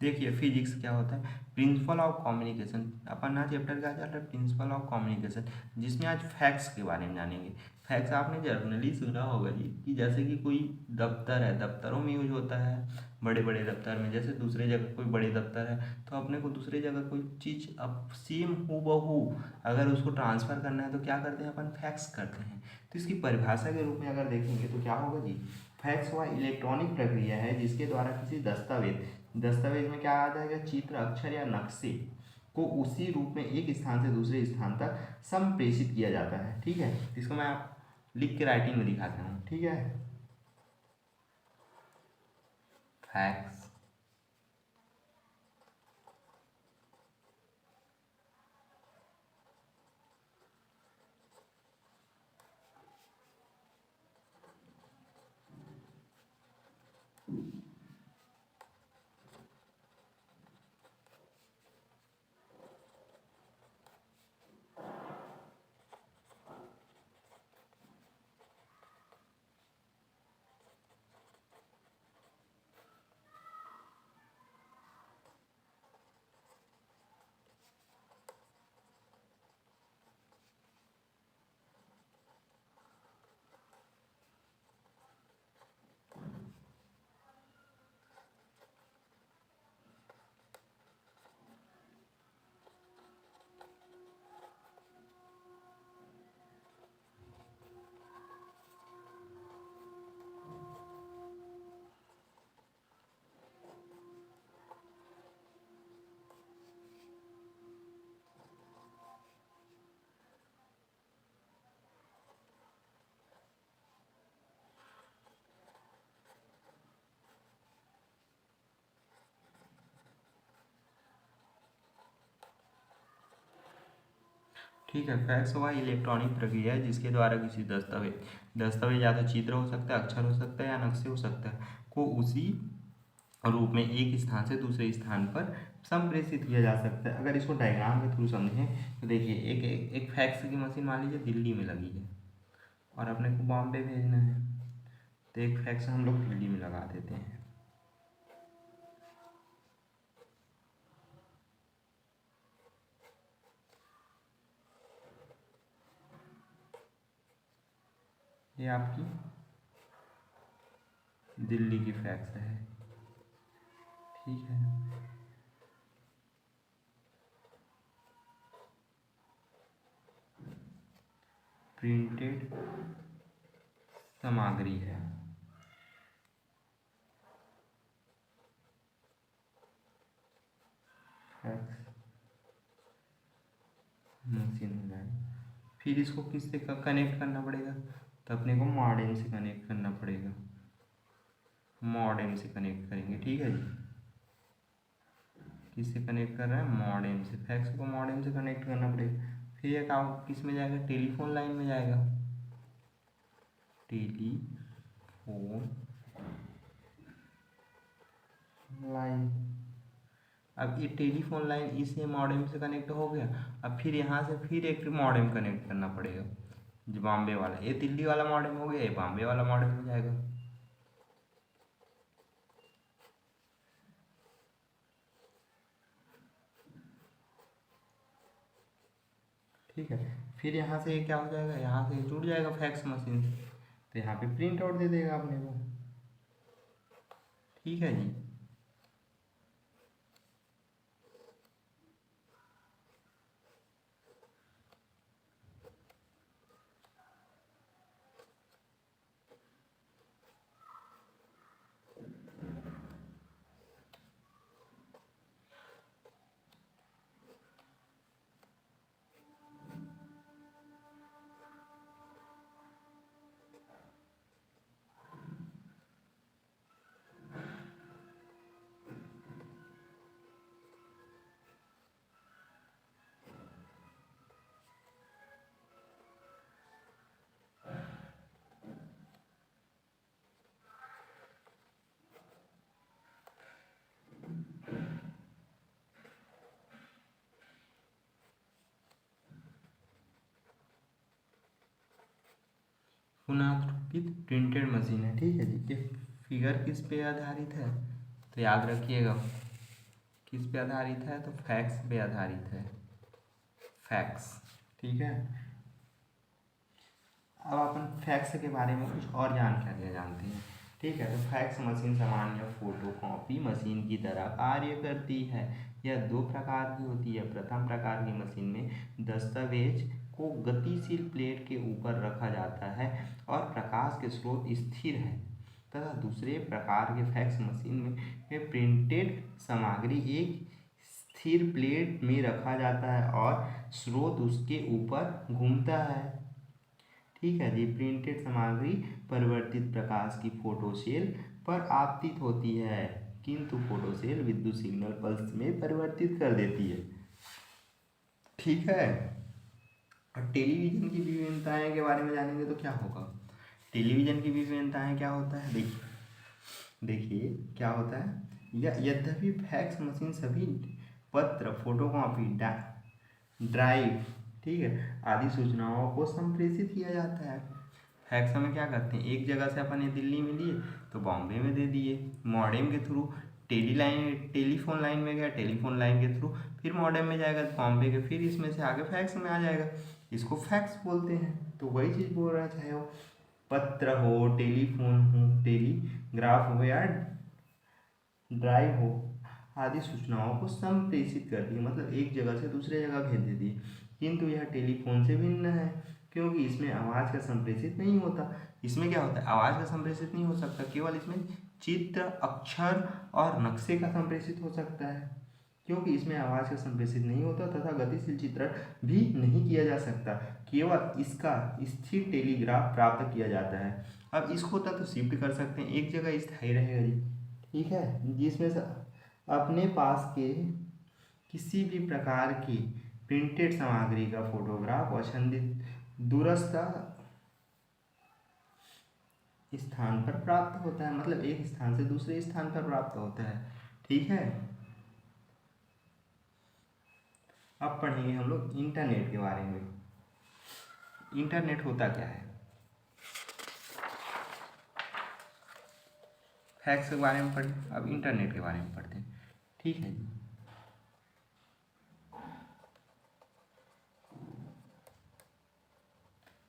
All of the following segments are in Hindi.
देखिए फिजिक्स क्या होता है, प्रिंसिपल ऑफ कम्युनिकेशन। अपन आज चैप्टर क्या चल रहा है, प्रिंसिपल ऑफ कम्युनिकेशन, जिसमें आज फैक्ट्स के बारे में जानेंगे। फैक्ट्स आपने जर्नली सुना होगा जी, कि जैसे कि कोई दफ्तर है, दफ्तरों में यूज होता है, बड़े बड़े दफ्तर में। जैसे दूसरे जगह कोई बड़े दफ्तर है, तो अपने को दूसरे जगह कोई चीज़ अब सेम हूबहू अगर उसको ट्रांसफ़र करना है तो क्या करते हैं, अपन फैक्स करते हैं। तो इसकी परिभाषा के रूप में अगर देखेंगे तो क्या होगा जी, फैक्स वह इलेक्ट्रॉनिक प्रक्रिया है जिसके द्वारा किसी दस्तावेज में क्या आ जाएगा, चित्र, अक्षर या नक्शे को उसी रूप में एक स्थान से दूसरे स्थान तक संप्रेषित किया जाता है। ठीक है, इसको मैं आप लिख के राइटिंग में दिखाता हूँ। ठीक है, फैक्स ठीक है, फैक्स वह इलेक्ट्रॉनिक प्रक्रिया है जिसके द्वारा किसी दस्तावेज या तो चित्र हो सकता है, अक्षर हो सकता है या नक्शे हो सकता है, को उसी रूप में एक स्थान से दूसरे स्थान पर संप्रेषित किया जा सकता है। अगर इसको डायग्राम के थ्रू समझें तो देखिए, एक फैक्स की मशीन मान लीजिए दिल्ली में लगी है और अपने को बॉम्बे भेजना है, तो एक फैक्स हम लोग दिल्ली में लगा देते हैं। ये आपकी दिल्ली की फैक्स है। ठीक है, प्रिंटेड सामग्री है। फैक्स मशीन हो जाए, फिर इसको किससे कनेक्ट करना पड़ेगा, तो अपने को मॉडेम से कनेक्ट करना पड़ेगा। मॉडेम से कनेक्ट करेंगे। ठीक है जी, किससे कनेक्ट कर रहा है, मॉडेम से। फैक्स को मॉडेम से कनेक्ट करना पड़ेगा। फिर ये काम किस में जाएगा, टेलीफोन लाइन में जाएगा। Telephone line. अब ये टेलीफोन लाइन इसे मॉडेम से कनेक्ट हो गया। अब फिर यहाँ से फिर एक मॉडेम कनेक्ट करना पड़ेगा, जो बॉम्बे वाला। ये दिल्ली वाला मॉडेम हो गया, ये बॉम्बे वाला मॉडेम हो जाएगा। ठीक है, फिर यहाँ से क्या हो जाएगा, यहाँ से जुड़ जाएगा फैक्स मशीन से, तो यहाँ पे प्रिंट आउट दे देगा अपने को। ठीक है जी। पुनर्स्थापित प्रिंटेड मशीन है। ठीक है जी, ये फिगर किस पे आधारित है, तो याद रखिएगा, किस पे आधारित है? तो फैक्ट्स पे आधारित है, फैक्ट्स। ठीक है, अब अपन फैक्स के बारे में कुछ और जानकारियाँ जानते हैं। ठीक है, तो फैक्स मशीन सामान्य फोटोकॉपी मशीन की तरह कार्य करती है। यह दो प्रकार की होती है। प्रथम प्रकार की मशीन में दस्तावेज को गतिशील प्लेट के ऊपर रखा जाता है और प्रकाश के स्रोत स्थिर है, तथा दूसरे प्रकार के फैक्स मशीन में प्रिंटेड सामग्री एक स्थिर प्लेट में रखा जाता है और स्रोत उसके ऊपर घूमता है। ठीक है जी, प्रिंटेड सामग्री परिवर्तित प्रकाश की फोटोसेल पर आपतित होती है, किंतु फोटोसेल विद्युत सिग्नल पल्स में परिवर्तित कर देती है। ठीक है, और टेलीविजन की विभिन्नताएं के बारे में जानेंगे तो क्या होगा। टेलीविजन की विभिन्नताएं क्या होता है, देखिए देखिए क्या होता है। यद्यपि फैक्स मशीन सभी पत्र, फोटोकॉपी, ड्राइव, ठीक है, आदि सूचनाओं को संप्रेषित किया जाता है। फैक्स में क्या करते हैं, एक जगह से अपन ये दिल्ली में लिए तो बॉम्बे में दे दिए, मॉडेम के थ्रू। टेलीफोन लाइन में गया, टेलीफोन लाइन के थ्रू फिर मॉडेम में जाएगा बॉम्बे के, फिर इसमें से आगे फैक्स में आ जाएगा। इसको फैक्स बोलते हैं। तो वही चीज़ बोल रहा है, चाहे वो पत्र हो, टेलीफोन हो, टेलीग्राफ हो या ड्राइव हो, आदि सूचनाओं को संप्रेषित करती है, मतलब एक जगह से दूसरे जगह भेज देती है। किंतु यह टेलीफोन से भिन्न है, क्योंकि इसमें आवाज़ का संप्रेषित नहीं होता। इसमें क्या होता है, आवाज़ का संप्रेषित नहीं हो सकता, केवल इसमें चित्र, अक्षर और नक्शे का संप्रेषित हो सकता है। क्योंकि इसमें आवाज़ का संप्रेषित नहीं होता तथा गतिशील चित्रण भी नहीं किया जा सकता, केवल इसका स्थिर टेलीग्राफ प्राप्त किया जाता है। अब इसको तो शिफ्ट कर सकते हैं, एक जगह स्थायी रहेगा जी। ठीक है, जिसमें से अपने पास के किसी भी प्रकार की प्रिंटेड सामग्री का फोटोग्राफ अचंदित दूरस्थ स्थान पर प्राप्त होता है, मतलब एक स्थान से दूसरे स्थान पर प्राप्त होता है। ठीक है, अब पढ़ेंगे हम लोग इंटरनेट के बारे में। इंटरनेट होता क्या है, फैक्स के बारे में पढ़े, अब इंटरनेट के बारे में पढ़ते हैं। ठीक है जी,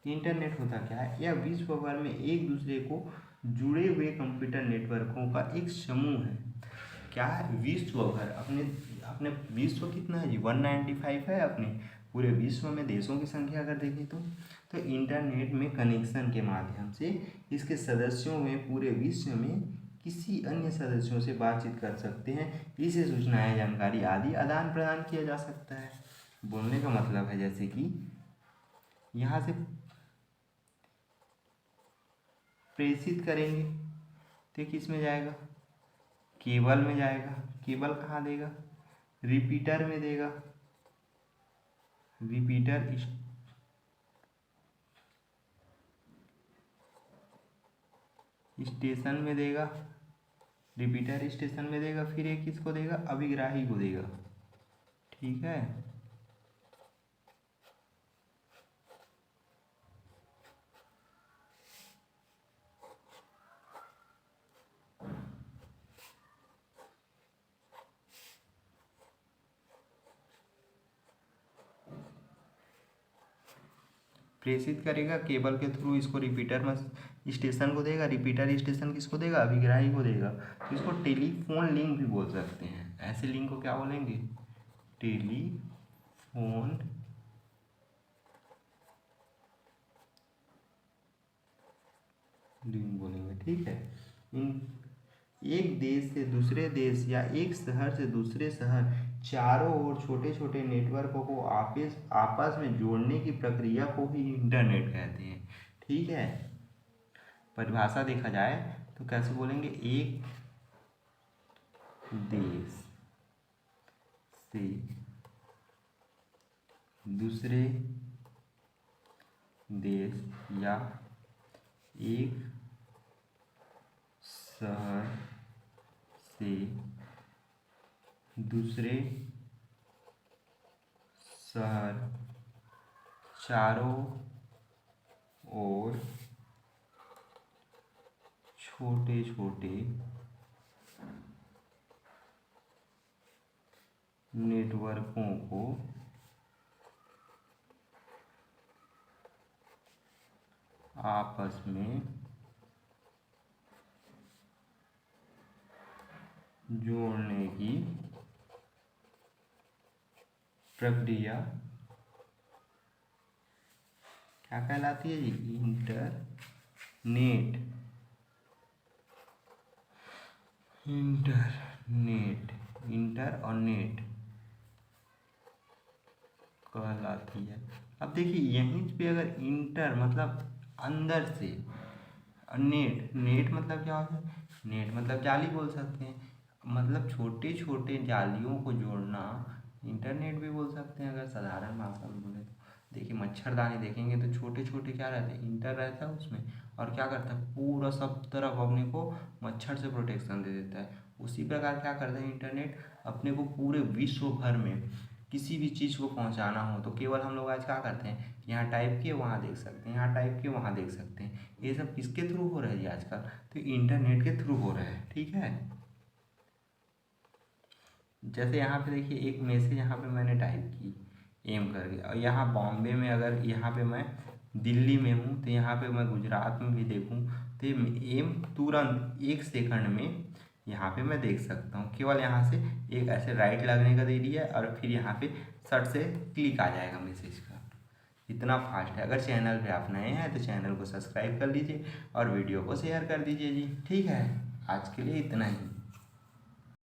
इंटरनेट होता क्या है, यह विश्व भर में एक दूसरे को जुड़े हुए कंप्यूटर नेटवर्कों का एक समूह है। क्या है, विश्व भर, अपने अपने विश्व कितना है जी, 195 है अपने पूरे विश्व में। देशों की संख्या अगर देखें तो इंटरनेट में कनेक्शन के माध्यम से इसके सदस्यों में पूरे विश्व में किसी अन्य सदस्यों से बातचीत कर सकते हैं। इसे सूचनाएं, जानकारी आदि आदान प्रदान किया जा सकता है। बोलने का मतलब है जैसे कि यहाँ से प्रेषित करेंगे तो किस में जाएगा, केबल में जाएगा। केबल कहाँ देगा, रिपीटर में देगा। रिपीटर स्टेशन में देगा, रिपीटर स्टेशन में देगा। फिर एक किसको देगा, अभिग्राही को देगा। ठीक है, प्रेषित करेगा केबल के थ्रू, इसको रिपीटर में स्टेशन को देगा, रिपीटर स्टेशन किसको देगा, अभिग्राही को देगा। तो इसको टेलीफोन लिंक भी बोल सकते हैं। ऐसे लिंक को क्या बोलेंगे, टेलीफोन लिंक बोलेंगे। ठीक है, इन एक देश से दूसरे देश या एक शहर से दूसरे शहर चारों ओर छोटे छोटे नेटवर्कों को आपस में जोड़ने की प्रक्रिया को ही इंटरनेट कहते हैं। ठीक है, परिभाषा देखा जाए तो कैसे बोलेंगे, एक देश से दूसरे देश या एक शहर से दूसरे शहर चारों ओर छोटे छोटे नेटवर्कों को आपस में जोड़ने की प्रक्रिया क्या कहलाती है जी? इंटरनेट। इंटर और नेट कहलाती है। अब देखिए यहीं पे अगर इंटर मतलब अंदर से, नेट मतलब क्या होता है? नेट मतलब जाली बोल सकते हैं, मतलब छोटे छोटे जालियों को जोड़ना इंटरनेट भी बोल सकते हैं अगर साधारण भाषा में बोले तो। देखिए मच्छरदानी देखेंगे तो छोटे छोटे क्या रहते हैं? इंटर रहता है उसमें, और क्या करता है? पूरा सब तरफ अपने को मच्छर से प्रोटेक्शन दे देता है। उसी प्रकार क्या करता है इंटरनेट? अपने को पूरे विश्व भर में किसी भी चीज़ को पहुंचाना हो तो केवल हम लोग आज क्या करते हैं? यहाँ टाइप किए वहाँ देख सकते हैं, यहाँ टाइप किए वहाँ देख सकते हैं। ये सब किसके थ्रू हो रहा है जी आजकल? तो इंटरनेट के थ्रू हो रहा है। ठीक है, जैसे यहाँ पे देखिए एक मैसेज यहाँ पे मैंने टाइप की एम करके, और यहाँ बॉम्बे में अगर यहाँ पे मैं दिल्ली में हूँ तो यहाँ पे मैं गुजरात में भी देखूँ तो ये एम तुरंत 1 सेकंड में यहाँ पे मैं देख सकता हूँ। केवल यहाँ से एक ऐसे राइट लगने का देरी है और फिर यहाँ पे सट से क्लिक आ जाएगा मैसेज का। इतना फास्ट है। अगर चैनल पे आप नए हैं तो चैनल को सब्सक्राइब कर लीजिए और वीडियो को शेयर कर दीजिए जी। ठीक है, आज के लिए इतना ही।